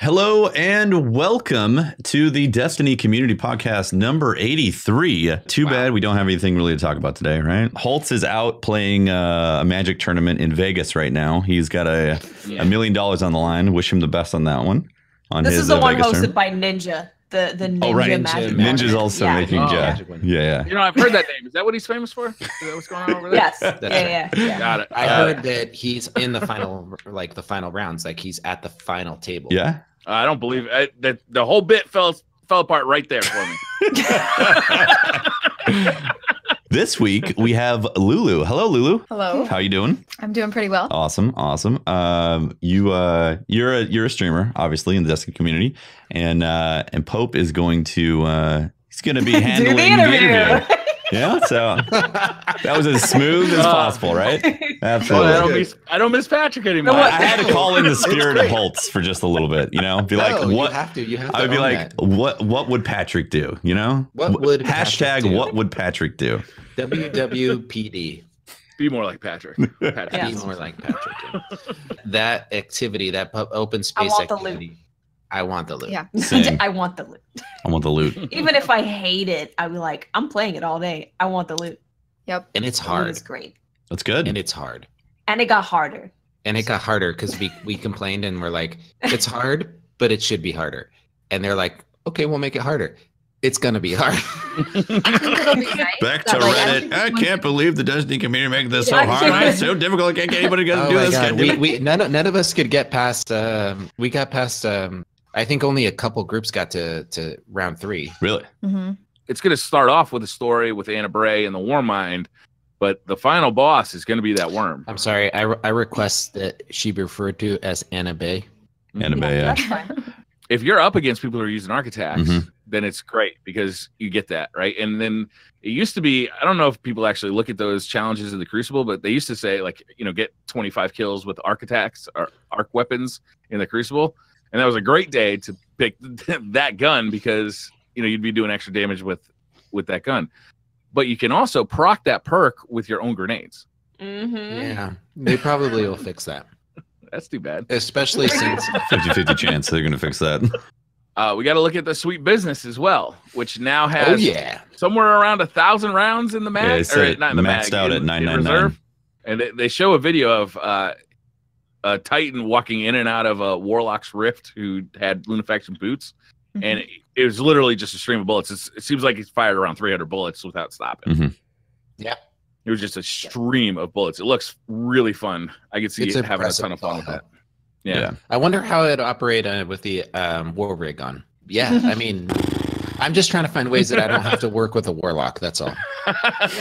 Hello and welcome to the Destiny Community Podcast number 83. Too bad we don't have anything really to talk about today, right? Holtz is out playing a Magic tournament in Vegas right now. He's got $1 million on the line. Wish him the best on that one. This is the one hosted by Ninja. The Ninja Magic. Ninja's also making yeah. You know, I've heard that name. Is that what he's famous for? Is that what's going on over there? Yes. Yeah. Got it. I heard that he's in the final, the final rounds. Like he's at the final table. Yeah. I don't believe that the whole bit fell apart right there for me. This week we have Lulu. Hello, Lulu. Hello. How you doing? I'm doing pretty well. Awesome. You're a streamer, obviously, in the Destiny community, and Pope is going to he's going to be handling the interview. Yeah, so that was as smooth as possible, right? Absolutely. I don't miss Patrick anymore. I had to call in the spirit of Holtz for just a little bit, you know? Be like, what? You have to I would be like, what would Patrick do? You know? What would hashtag do? What would Patrick do? WWPD. Be more like Patrick. Be more like Patrick. That activity, that open space activity. I want the loot. Yeah. Same. I want the loot. I want the loot. Even if I hate it, I'd be like, I'm playing it all day. I want the loot. Yep. And it's hard. It's great. That's good. And it's hard. And it got harder. And it got harder because we complained and we're like, it's hard, but it should be harder. And they're like, okay, we'll make it harder. It's gonna be hard. Back to Reddit. I can't believe the Destiny community making this so hard. It's so difficult. I can't get anybody to do this. God. None of us could get past. We got past. I think only a couple groups got to round 3. Really? Mm-hmm. It's going to start off with a story with Anna Bray and the Warmind, but the final boss is going to be that worm. I'm sorry. I request that she be referred to as Anna Bay. Anna Bay, yeah. That's fine. If you're up against people who are using architects, then it's great because you get that, right? And then it used to be, I don't know if people actually look at those challenges in the Crucible, but they used to say, like, you know, get 25 kills with architects or arc weapons in the Crucible. And that was a great day to pick that gun because, you know, you'd be doing extra damage with that gun. But you can also proc that perk with your own grenades. Yeah, they probably will fix that. That's too bad. Especially since 50-50 chance they're going to fix that. We got to look at the Sweet Business as well, which now has somewhere around 1,000 rounds in the mag. Yeah, or not in the maxed mag, out at 999. And they show a video of a Titan walking in and out of a Warlock's Rift who had Lunafaction boots. And it was literally just a stream of bullets. It seems like he's fired around 300 bullets without stopping. Yeah. It was just a stream of bullets. It looks really fun. I could see having a ton of fun with that. Yeah. I wonder how it operated with the war rig on. Yeah, I mean, I'm just trying to find ways that I don't have to work with a warlock. That's all.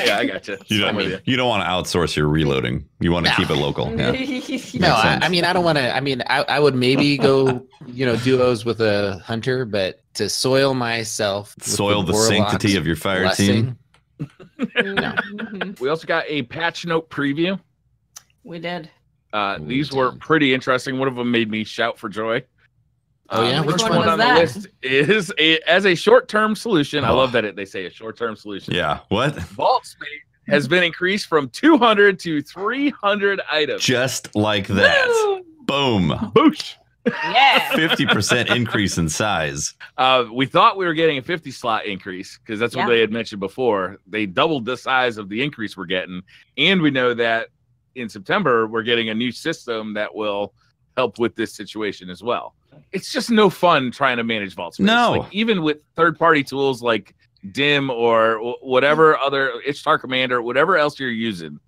Yeah, I got you. You don't want to outsource your reloading. You want to keep it local. Yeah. No, I mean, I don't want to. I mean, I would maybe go, duos with a hunter, but to soil myself, soil the sanctity of your fire team. No. We also got a patch note preview. We did. These were pretty interesting. One of them made me shout for joy. Oh yeah, which one on was the list is as a short-term solution. I love that they say a short-term solution. Yeah. What? Vault space has been increased from 200 to 300 items. Just like that. Boom. Boosh. Yeah. 50% increase in size. We thought we were getting a 50 slot increase because that's what they had mentioned before. They doubled the size of the increase we're getting, and we know that in September we're getting a new system that will help with this situation as well. It's just no fun trying to manage vault space. No. Like, even with third-party tools like DIM or whatever other Ishtar Commander, whatever else you're using,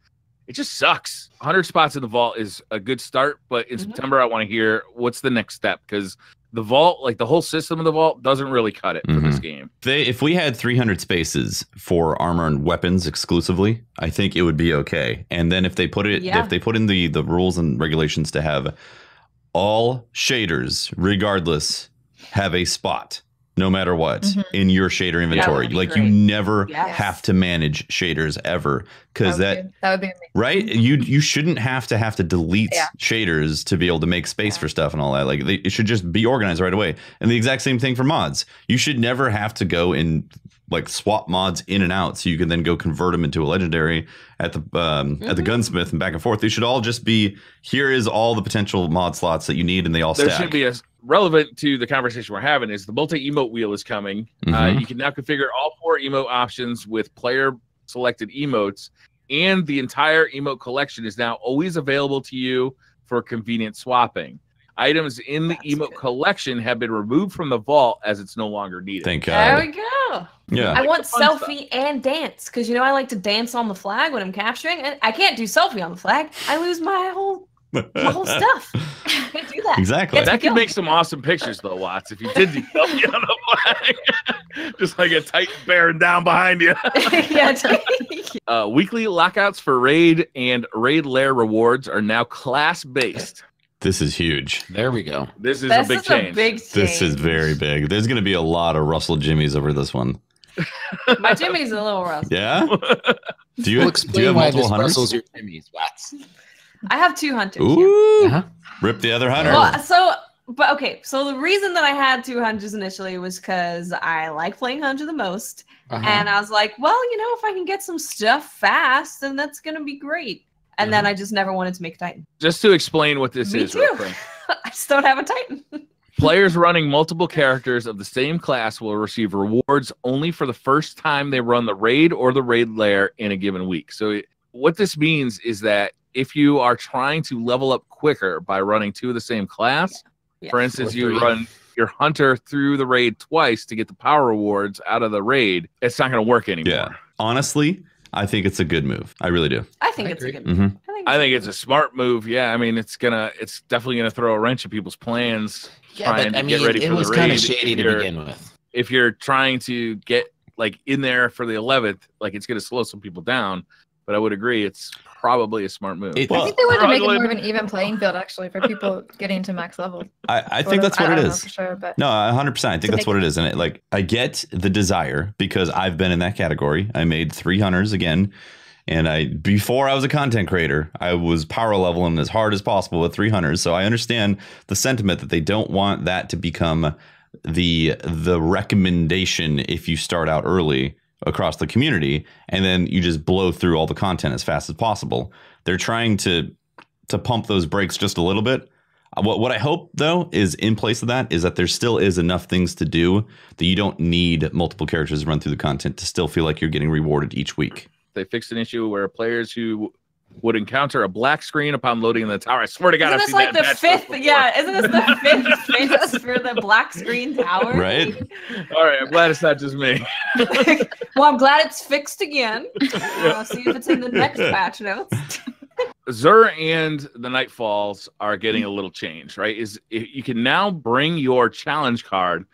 it just sucks. 100 spots in the vault is a good start, but in September I want to hear what's the next step, because the vault, like the whole system of the vault, doesn't really cut it for this game. If we had 300 spaces for armor and weapons exclusively, I think it would be okay. And then if they put it, if they put in the rules and regulations to have all shaders, regardless, have a spot, no matter what, in your shader inventory. Like you never have to manage shaders ever, because that would be amazing. Right. You shouldn't have to delete shaders to be able to make space for stuff and all that. Like it should just be organized right away. And the exact same thing for mods. You should never have to go and like swap mods in and out, so you can then go convert them into a legendary at the gunsmith and back and forth. They should all just be, here is all the potential mod slots that you need, and they all there stack. Should be a relevant to the conversation we're having is the multi-emote wheel is coming. You can now configure all 4 emote options with player selected emotes, and the entire emote collection is now always available to you for convenient swapping. Items in the emote collection have been removed from the vault as it's no longer needed. Thank God. There we go. Yeah. I want selfie and dance, because I like to dance on the flag when I'm capturing, and I can't do selfie on the flag. I lose my whole stuff. I can't do that. Exactly. That could make some awesome pictures, though, Watts, if you did do selfie on the flag. Just like a Titan bearing down behind you. Yeah. Weekly lockouts for raid and raid lair rewards are now class-based. This is huge. There we go. This is a big change. This is very big. There's going to be a lot of Russell Jimmies over this one. My Jimmy's a little rusty. Yeah? Do you, Well, do you have multiple hunters? Russell's your Jimmy's, Watts. I have 2 hunters. Ooh. Yeah. Rip the other hunter. Well, so the reason that I had 2 hunters initially was because I like playing hunter the most. And I was like, well, if I can get some stuff fast, then that's going to be great. And then I just never wanted to make a Titan. Just to explain what this is, real quick. I just don't have a Titan. Players running multiple characters of the same class will receive rewards only for the first time they run the raid or the raid lair in a given week. So what this means is that if you are trying to level up quicker by running 2 of the same class, for instance, you run your hunter through the raid twice to get the power rewards out of the raid, it's not going to work anymore. Yeah. Honestly, I think it's a good move. I really do. I think it's a good move. I think it's a smart move. Yeah, I mean, it's definitely gonna throw a wrench in people's plans. Yeah, but I mean, it was kind of shady to begin with. If you're trying to get like in there for the 11th, like it's gonna slow some people down. But I would agree, it's probably a smart move. I think they wanted to make it more of an even playing field, actually, for people getting to max level. I think that's what it is. For sure, but no, 100%. I think that's what it is. And I get the desire because I've been in that category. I made 3 hunters again. And before I was a content creator, I was power leveling as hard as possible with 3 hunters. So I understand the sentiment that they don't want that to become the recommendation if you start out early across the community, and then you just blow through all the content as fast as possible. They're trying to pump those brakes just a little bit. What I hope, though, is in place of that is that there still is enough things to do that you don't need multiple characters to run through the content to still feel like you're getting rewarded each week. They fixed an issue where players who would encounter a black screen upon loading in the tower. I swear to God, I've seen that. Isn't this like the 5th? Yeah, isn't this the 5th phase for the black screen tower? Right. All right, I'm glad it's not just me. Well, I'm glad it's fixed again. I'll see if it's in the next patch notes. Zur and the Nightfalls are getting a little change, right? You can now bring your challenge card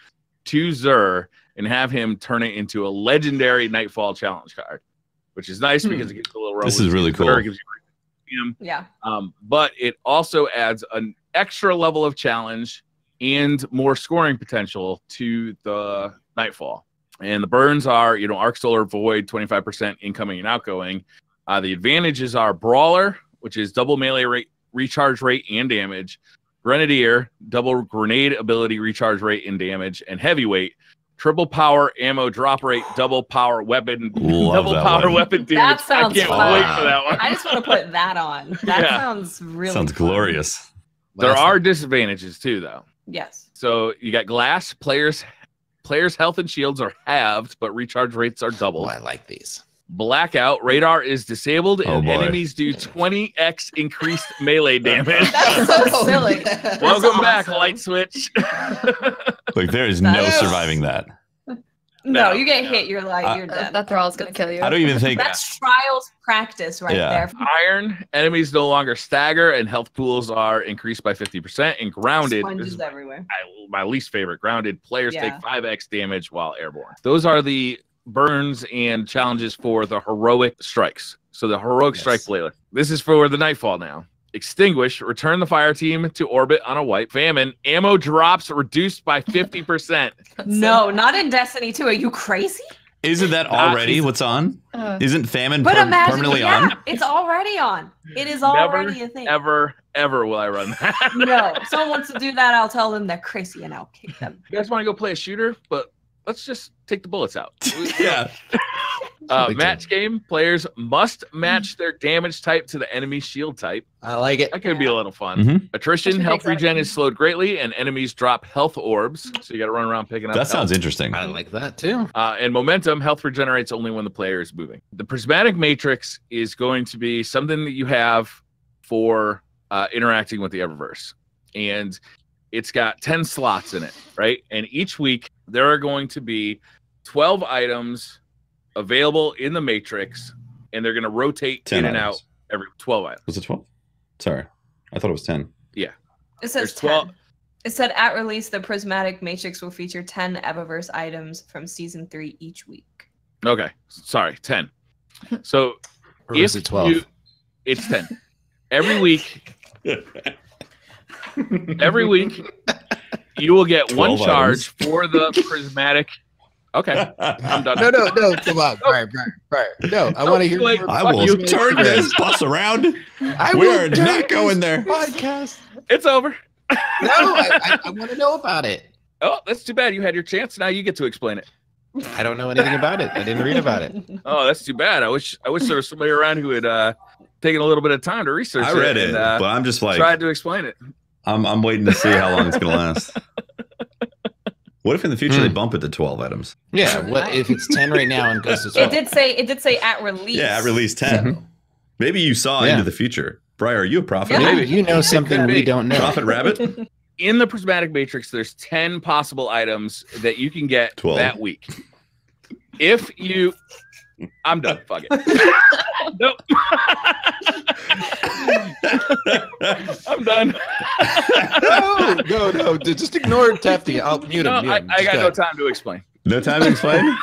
to Zur and have him turn it into a legendary Nightfall challenge card, which is nice because it gets a little. This is really cool. Yeah. But it also adds an extra level of challenge and more scoring potential to the Nightfall. And the burns are, Arc Solar Void, 25% incoming and outgoing. The advantages are Brawler, which is double melee rate, recharge rate, and damage. Grenadier, double grenade ability, recharge rate, and damage. And Heavyweight, triple power ammo drop rate, double power weapon, weapon damage. That sounds I can't fun. wait for that one. I just want to put that on. That sounds really sounds fun. glorious. There are disadvantages too, though. Yes. So you got glass. Players' health and shields are halved, but recharge rates are doubled. Oh, I like these. Blackout radar is disabled, and enemies do 20x increased melee damage. That's so silly. Welcome back, Light Switch. Like there is no surviving that. No, you get hit, you're dead. That thrall's gonna kill you. I don't even think that's trials practice right there. Iron enemies no longer stagger, and health pools are increased by 50%. And grounded, sponges everywhere. My least favorite. Grounded players take 5x damage while airborne. Those are the burns and challenges for the heroic strikes. So the heroic strike playlist. This is for the Nightfall now. Extinguish, return the fire team to orbit on a wipe. Famine, ammo drops reduced by 50%. No, not in Destiny 2. Are you crazy? Isn't that already what's on? Isn't famine imagine, permanently on? It's already on. It is already a thing. Ever will I run that. No, if someone wants to do that, I'll tell them they're crazy and I'll kick them. You guys want to go play a shooter, but let's just take the bullets out. Yeah. Match game players must match their damage type to the enemy shield type. I like it. That could be a little fun. Attrition, health regen is slowed greatly, and enemies drop health orbs. So you got to run around picking up. That sounds interesting. I like that too. And momentum, health regenerates only when the player is moving. The prismatic matrix is going to be something that you have for interacting with the Eververse. And it's got 10 slots in it, right? And each week there are going to be 12 items available in the matrix, and they're going to rotate in and out every 12 items. Was it 12? Sorry. I thought it was 10. Yeah. It says 10. It said at release, the Prismatic Matrix will feature 10 Eververse items from Season 3 each week. Okay. Sorry, 10. So or is it 12? It's 10. Every week, you will get one charge for the Prismatic. Okay, I'm done. No, come on, Brian. No, I want to hear. I will turn this bus around. We're not going there. Podcast. It's over. No, I want to know about it. Oh, that's too bad. You had your chance. Now you get to explain it. I don't know anything about it. I didn't read about it. Oh, that's too bad. I wish there was somebody around who had taken a little bit of time to research it. I read it, but I'm just like tried to explain it. I'm waiting to see how long it's gonna last. What if in the future they bump it to 12 items? Yeah, what if it's 10 right now and goes to 12? It did say at release. Yeah, at release 10. Maybe you saw into the future. Briar, are you a prophet? Yeah. Maybe you know something we don't know. Prophet Rabbit? In the Prismatic Matrix, there's 10 possible items that you can get 12. that week. If you... I'm done. Fuck it. Nope. I'm done. No. Just ignore Tefty. I'll mute him. I got no time to explain. No time to explain?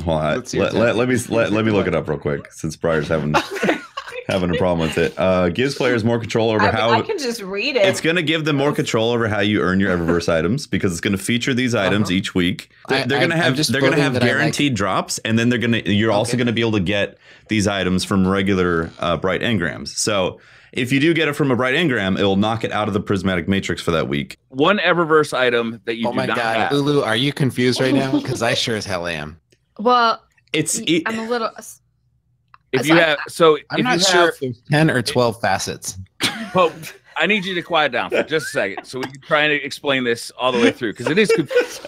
Hold on. Let me look it up real quick since Briar's having a problem with it. Gives players more control over how... I can just read it. It's going to give them more control over how you earn your Eververse items because it's going to feature these items each week. They're going to have guaranteed drops, and then you're also going to be able to get these items from regular Bright Engrams. So if you do get it from a Bright Engram, it will knock it out of the Prismatic Matrix for that week. One Eververse item that you do not have. Lulu, are you confused right now? Because I sure as hell am. Well, I'm a little... If you have, so I'm not sure if there's 10 or 12 facets. Pope, I need you to quiet down for just a second so we can try and explain this all the way through because it is confusing.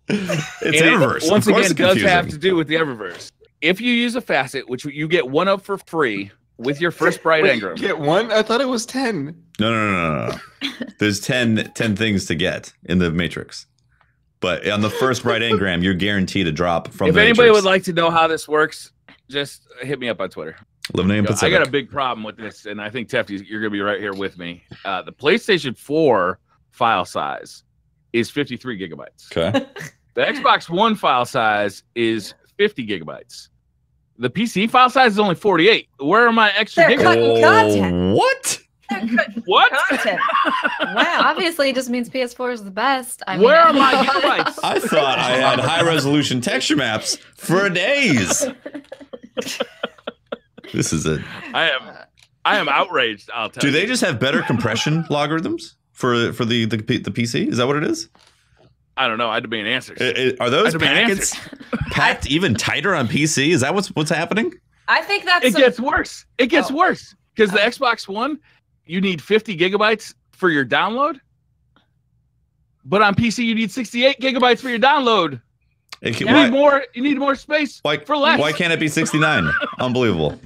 It's Eververse. Once again, it does have to do with the Eververse. If you use a facet, which you get one of for free with your first Bright Engram. Get one? I thought it was 10. No. There's 10 things to get in the Matrix. But on the first Bright Engram, you're guaranteed a drop from the Matrix. If anybody would like to know how this works, just hit me up on Twitter. I got a big problem with this, and I think Tefty, you're going to be right here with me. The PlayStation 4 file size is 53 gigabytes. Okay. The Xbox One file size is 50 gigabytes. The PC file size is only 48. Where are my extra gigabytes? Content. What? What? Content. Wow. Obviously, it just means PS4 is the best. Where are my gigabytes? I thought I had high-resolution texture maps for days. This is it. I am outraged. I'll tell you. Do they just have better compression logarithms for the PC? Is that what it is? I don't know. I demand answers. Are those packets packed even tighter on PC? Is that what's happening? I think that's it gets worse. It gets worse because the Xbox One, you need 50 gigabytes for your download, but on PC you need 68 gigabytes for your download. You need more space for less. Why can't it be 69? Unbelievable.